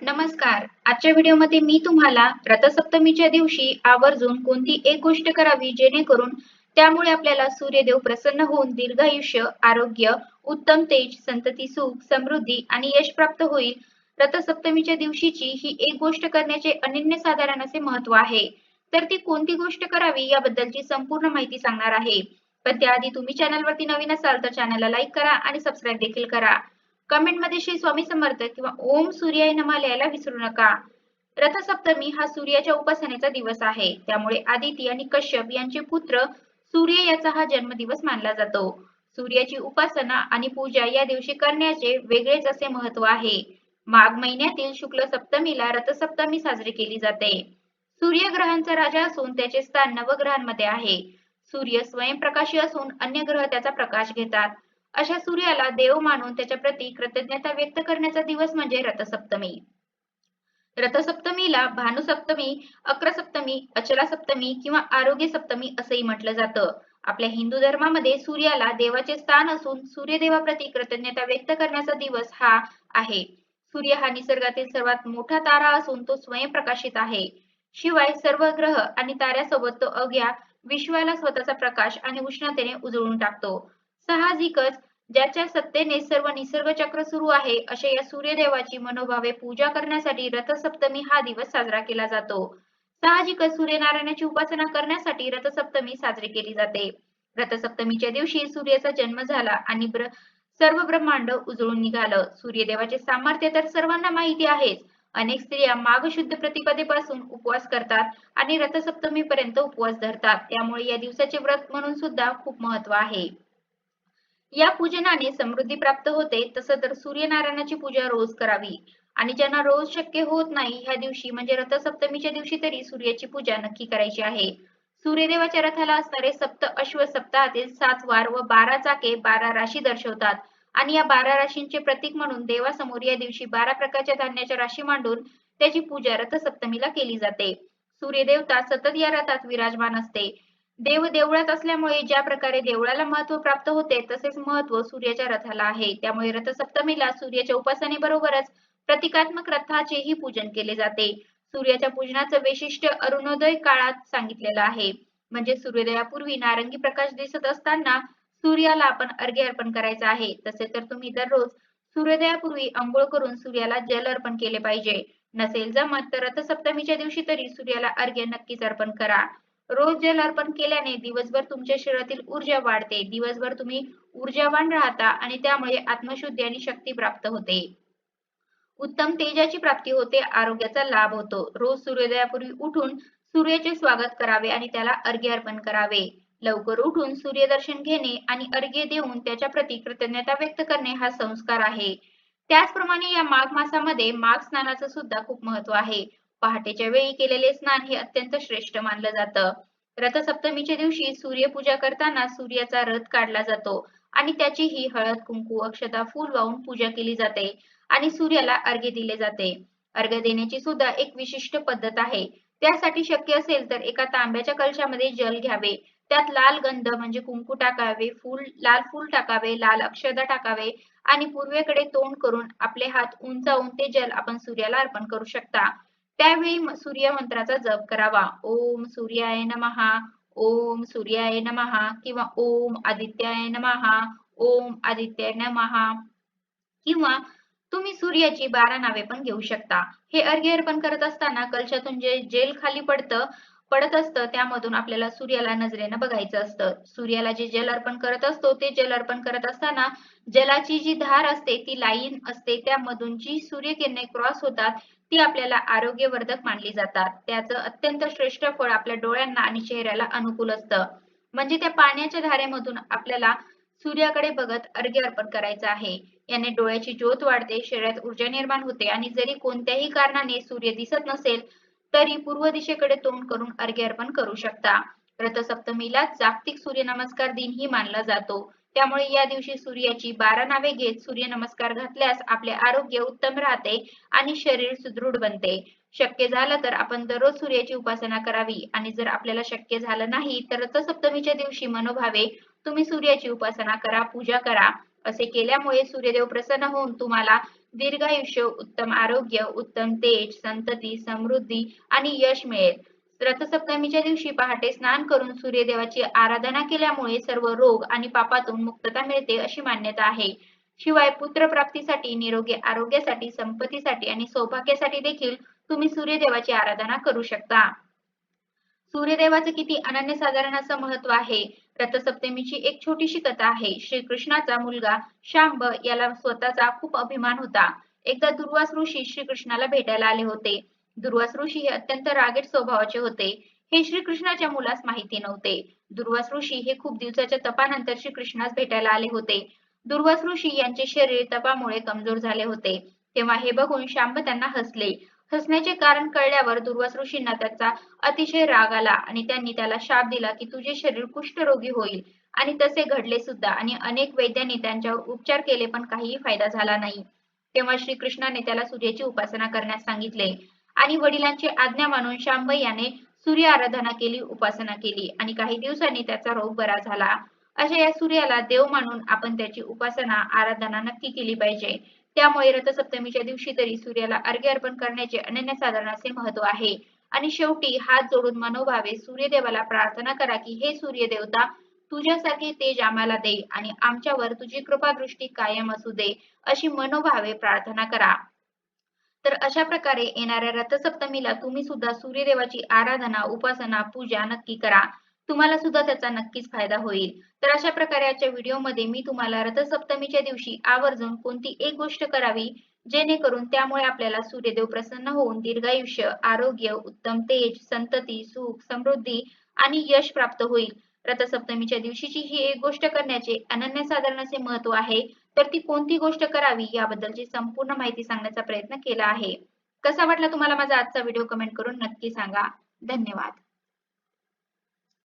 नमस्कार. आजच्या व्हिडिओमध्ये मी तुम्हाला रथसप्तमीच्या दिवशी आवर्जून कोणती एक गोष्ट करावी जेणेकरून त्यामुळे आपल्याला सूर्यदेव प्रसन्न होऊन दीर्घायुष्य, आरोग्य, उत्तम तेज, संतती सुख, समृद्धी आणि यश प्राप्त होईल. रथसप्तमीच्या दिवशीची ही एक गोष्ट करण्याचे अनन्यसाधारण असे महत्त्व आहे. तर ती कोणती गोष्ट करावी याबद्दलची संपूर्ण माहिती सांगणार आहे. पण त्याआधी तुम्ही चॅनलवरती नवीन असाल तर चॅनलला लाईक करा आणि सबस्क्राईब देखील करा. कमेंटमध्ये श्री स्वामी समर्थ किंवा ओम सूर्याय नमः लिहायला विसरू नका. रथसप्तमी हा सूर्याच्या उपासनेचा दिवस आहे. त्यामुळे आदिती आणि कश्यप यांचे पुत्र सूर्य याचा हा जन्मदिवस मानला जातो. सूर्याची उपासना आणि पूजा या दिवशी करण्याचे वेगळेच असे महत्त्व आहे. माघ महिन्यातील शुक्ल सप्तमीला रथसप्तमी साजरी केली जाते. सूर्य ग्रहांचा राजा असून त्याचे स्थान नवग्रहांमध्ये आहे. सूर्य स्वयंप्रकाशी असून अन्य ग्रह त्याचा प्रकाश घेतात. अशा सूर्याला देव मानून त्याच्या प्रती कृतज्ञता व्यक्त करण्याचा दिवस म्हणजे रथसप्तमी. रथसप्तमीला भानुसप्तमी, अक्रसप्तमी, अचला सप्तमी किंवा आरोग्य सप्तमी असंही म्हटलं जातं. आपल्या हिंदू धर्मामध्ये सूर्याला देवाचे स्थान असून सूर्यदेवाप्रती कृतज्ञता व्यक्त करण्याचा दिवस हा आहे. सूर्य हा निसर्गातील सर्वात मोठा तारा असून तो स्वयंप्रकाशित आहे. शिवाय सर्व ग्रह आणि ताऱ्यासोबत तो अवघ्या विश्वाला स्वतःचा प्रकाश आणि उष्णतेने उजळून टाकतो. साहजिकच ज्याच्या सत्तेने सर्व निसर्ग चक्र सुरू आहे अशा या सूर्यदेवाची मनोभावे पूजा करण्यासाठी रथसप्तमी हा दिवस साजरा केला जातो. साहजिकच सूर्यनारायणाची उपासना करण्यासाठी रथसप्तमी साजरी केली जाते. रथसप्तमीच्या दिवशी सूर्याचा जन्म झाला आणि सर्व ब्रह्मांड उजळून निघालं. सूर्यदेवाचे सामर्थ्य तर सर्वांना माहिती आहेच. अनेक स्त्रिया माघ शुद्ध प्रतिपदेपासून उपवास करतात आणि रथसप्तमीपर्यंत उपवास धरतात. त्यामुळे या दिवसाचे व्रत म्हणून सुद्धा खूप महत्त्व आहे. या पूजनाने समृद्धी प्राप्त होते. तसं तर सूर्यनारायणाची पूजा रोज करावी आणि ज्यांना रोज शक्य होत नाही ह्या दिवशी म्हणजे रथसप्तमीच्या दिवशी तरी सूर्याची पूजा नक्की करायची आहे. सूर्यदेवाच्या रथाला असणारे सप्त अश्व सप्ताहातील 7 वार व 12 चाके 12 राशी दर्शवतात आणि या 12 राशींचे प्रतीक म्हणून देवासमोर या दिवशी 12 प्रकारच्या धान्याच्या राशी मांडून त्याची पूजा रथसप्तमीला केली जाते. सूर्यदेवता सतत या रथात विराजमान असते. देव देवळात असल्यामुळे ज्या प्रकारे देवळाला महत्त्व प्राप्त होते तसेच महत्त्व सूर्याच्या रथाला आहे. त्यामुळे रथसप्तमीला सूर्याच्या उपासनेबरोबरच प्रतिकात्मक रथाचेही पूजन केले जाते. सूर्याच्या पूजनाचं वैशिष्ट्य अरुणोदय काळात सांगितलेलं आहे. म्हणजे सूर्योदयापूर्वी नारंगी प्रकाश दिसत असताना सूर्याला आपण अर्घ्य अर्पण करायचं आहे. तसे तर तुम्ही दररोज सूर्योदयापूर्वी अंघोळ करून सूर्याला जल अर्पण केले पाहिजे. नसेल जमत तर रथसप्तमीच्या दिवशी तरी सूर्याला अर्घ्य नक्कीच अर्पण करा. रोज जल अर्पण केल्याने दिवसभर तुमच्या शरीरातील ऊर्जा वाढते. दिवसभर तुम्ही ऊर्जावान राहता आणि त्यामुळे आत्मशुद्धी आणि शक्ती प्राप्त होते. उत्तम तेजाची प्राप्ती होते. आरोग्याचा लाभ होतो. रोज सूर्योदयापूर्वी उठून सूर्याचे स्वागत करावे आणि त्याला अर्घ्य अर्पण करावे. लवकर उठून सूर्यदर्शन घेणे आणि अर्घ्य देऊन त्याच्या प्रती कृतज्ञता व्यक्त करणे हा संस्कार आहे. त्याचप्रमाणे या माघ मासामध्ये माघ स्नानाचं सुद्धा खूप महत्त्व आहे. पहाटेच्या वेळी केलेले स्नान हे अत्यंत श्रेष्ठ मानलं जातं. रथसप्तमीच्या दिवशी सूर्यपूजा करताना सूर्याचा रथ काढला जातो आणि त्याची ही हळद, कुंकू, अक्षता, फूल वाहून पूजा केली जाते आणि सूर्याला अर्घ्य दिले जाते. अर्घ्य देण्याची सुद्धा एक विशिष्ट पद्धत आहे. त्यासाठी शक्य असेल तर एका तांब्याच्या कलशामध्ये जल घ्यावे. त्यात लाल गंध म्हणजे कुंकू टाकावे, लाल फूल टाकावे, लाल अक्षता टाकावे आणि पूर्वेकडे तोंड करून आपले हात उंचावून ते जल आपण सूर्याला अर्पण करू शकता. त्यावेळी सूर्य मंत्राचा जप करावा. ओम सूर्याय नमः, ओम सूर्याय नमः किंवा ओम आदित्याय नमः, ओम आदित्याय नमः किंवा तुम्ही सूर्याची 12 नावे पण घेऊ शकता. हे अर्घ्य अर्पण करत असताना कलशातून जे जेल खाली पडत असतं त्यामधून आपल्याला सूर्याला नजरेनं बघायचं असतं. सूर्याला जे जल अर्पण करत असतो ते जल अर्पण करत असताना जलाची जी धार असते ती लाईन असते त्यामधून जी सूर्यकिरणे क्रॉस होतात ती आपल्याला आरोग्यवर्धक मानली जातात. त्याचं अत्यंत श्रेष्ठ फळ आपल्या डोळ्यांना आणि चेहऱ्याला अनुकूल असतं. म्हणजे त्या पाण्याच्या धारेमधून आपल्याला सूर्याकडे बघत अर्घ्य अर्पण करायचं आहे. याने डोळ्याची ज्योत वाढते, शरीरात ऊर्जा निर्माण होते आणि जरी कोणत्याही कारणाने सूर्य दिसत नसेल तरी पूर्व दिशेकडे तोंड करून अर्घ्य अर्पण करू शकता. रथसप्तमीला जागतिक सूर्यनमस्कार दिन ही मानला जातो. त्यामुळे या दिवशी सूर्याची 12 नावे घेत सूर्यनमस्कार घातल्यास आपले आरोग्य उत्तम राहते आणि शरीर सुदृढ बनते. शक्य झालं तर आपण दररोज सूर्याची उपासना करावी आणि जर आपल्याला शक्य झालं नाही तर रथसप्तमीच्या दिवशी मनोभावे तुम्ही सूर्याची उपासना करा, पूजा करा. असे केल्यामुळे सूर्यदेव प्रसन्न होऊन तुम्हाला दीर्घायुष्य, उत्तम आरोग्य, उत्तम तेज, संतती, समृद्धी आणि यश मिळेल. रथसप्तमीच्या दिवशी पहाटे स्नान करून सूर्यदेवाची आराधना केल्यामुळे सर्व रोग आणि पापातून मुक्तता मिळते अशी मान्यता आहे. शिवाय पुत्रप्राप्तीसाठी, निरोगी आरोग्यासाठी, संपत्तीसाठी आणि सौभाग्यासाठी देखील तुम्ही सूर्यदेवाची आराधना करू शकता. सूर्यदेवाचं किती अनन्यसाधारण असं महत्त्व आहे. रथसप्तमीची एक छोटीशी कथा आहे. श्रीकृष्णाचा मुलगा शांब याला स्वतःचा खूप अभिमान होता. एकदा दुर्वास ऋषी श्रीकृष्णाला भेटायला आले होते. दुर्वास ऋषी हे अत्यंत रागीट स्वभावाचे होते. हे श्रीकृष्णाच्या मुलास माहिती नव्हते. दुर्वास ऋषी हे खूप दिवसाच्या तपानंतर श्रीकृष्णास भेटायला आले होते. दुर्वास ऋषी यांचे शरीर तपामुळे कमजोर झाले होते. तेव्हा हे बघून शांब त्यांना हसले. हसण्याचे कारण कळल्यावर दुर्वास ऋषींना त्याचा अतिशय राग आला आणि त्यांनी त्याला शाप दिला की तुझे शरीर कुष्ठरोगी होईल. आणि तसे घडले सुद्धा आणि अनेक वैद्यांनी त्यांच्यावर उपचार केले पण काहीही फायदा झाला नाही. तेव्हा श्रीकृष्णाने त्याला सूर्याची उपासना करण्यास सांगितले आणि वडिलांची आज्ञा मानून शांब याने सूर्य आराधना केली, उपासना केली आणि काही दिवसांनी त्याचा रोग बरा झाला. अशा या सूर्याला देव मानून आपण त्याची उपासना, आराधना नक्की केली पाहिजे. त्यामुळे रथसप्तमीच्या दिवशी तरी सूर्याला अर्घ्य अर्पण करण्याचे अनन्यसाधारण असे महत्त्व आहे. आणि शेवटी हात जोडून मनोभावे सूर्यदेवाला प्रार्थना करा की हे सूर्य देवता तुझ्यासारखे तेज आम्हाला दे आणि आमच्यावर तुझी कृपादृष्टी कायम असू दे अशी मनोभावे प्रार्थना करा. तर अशा प्रकारे येणाऱ्या रथसप्तमीला तुम्ही सुद्धा सूर्यदेवाची आराधना, उपासना, पूजा नक्की करा. तुम्हाला सुद्धा त्याचा नक्कीच फायदा होईल. तर अशा प्रकारे आजच्या व्हिडिओमध्ये मी तुम्हाला रथसप्तमीच्या दिवशी आवर्जून कोणती एक गोष्ट करावी जेणेकरून त्यामुळे आपल्याला सूर्यदेव प्रसन्न होऊन दीर्घायुष्य, आरोग्य, उत्तम तेज, संतती, सुख, समृद्धी आणि यश प्राप्त होईल. रथसप्तमीच्या दिवशीची ही एक गोष्ट करण्याचे अनन्यसाधारण असे महत्त्व आहे. तर ती कोणती गोष्ट करावी याबद्दलची संपूर्ण माहिती सांगण्याचा प्रयत्न केला आहे. कसा वाटला तुम्हाला माझा आजचा व्हिडिओ कमेंट करून नक्की सांगा. धन्यवाद.